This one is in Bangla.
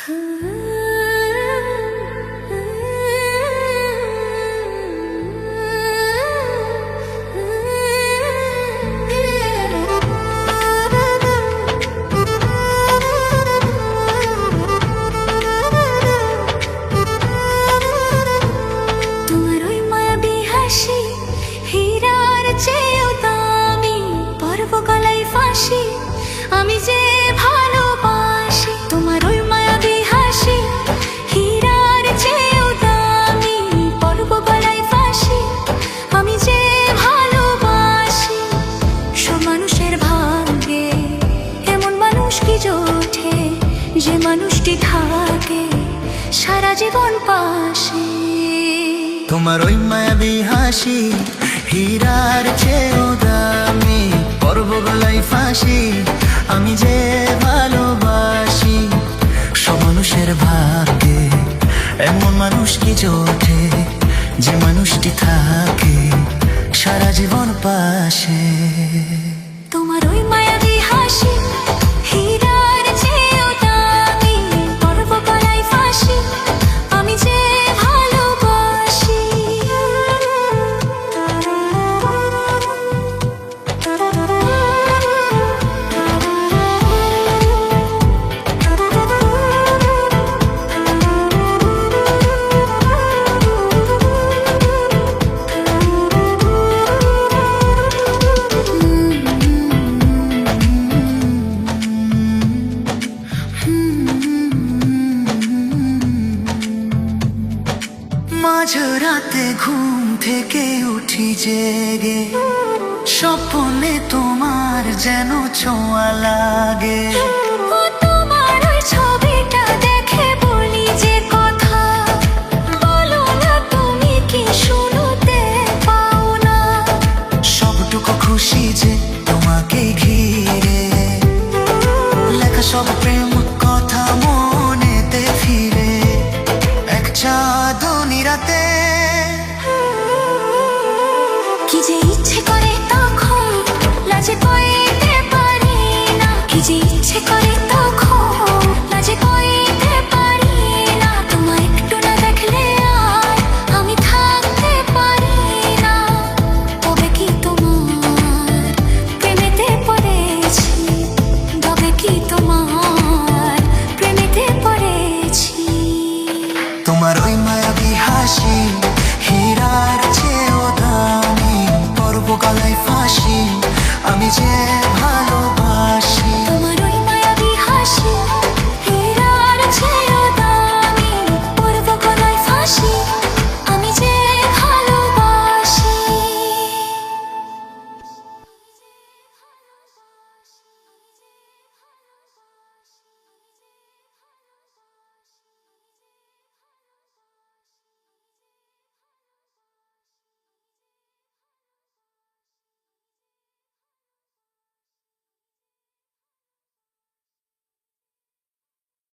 আমি যে ভালোবাসি তোমার ওই মায়াবী হাসি, হীরার চেয়েও দামি, পরব গলায় ফাঁসি। আমি যে ভালোবাসি সব মানুষের ভাগ্যে এমন মানুষ কি জোটে, যে মানুষটি থাকে সারা জীবন পাশে। তোমার ওই মায়াবী হাসি, হীরার চেয়েও দামি, পরব গলায় ফাঁসি। আমি যে ভালোবাসি সব মানুষের ভাগ্যে এমন মানুষ কি জোটে, যে মানুষটি থাকে সারা জীবন পাশে। তোমার ওই মায়াবী হাসি, হীরার চেয়েও দামি, পরব গলায় ফাঁসি। আমি যে ভালোবাসি। মাঝরাতে ঘুম থেকে উঠি জেগে, স্বপ্নে তোমার যেন ছোঁয়া লাগে। তোমার ওই ছবিটা দেখে বলি যে কথা, বলো না তুমি কি শুনতে পাও না। সবটুকু খুশি যে তোমাকে ঘিরে, লেখা সব প্রেম কথা মনেতে ফিরে এক চাঁদনি রাতে। কি যে ইচ্ছে করে তখন লাজে কইতে পারি না, কি যে ইচ্ছে করে তখন লাজে কইতে পারি না। তোমায় একটু না দেখলে আর আমি থাকতে পারি না। তবে কি তোমার প্রেমেতে পড়েছি, তবে কি তোমার প্রেমেতে পড়েছি। তোমার ওই মায়াবী হাসি, হীরার চেয়েও দামি, পরব গলায় ফাঁসি। আমি যে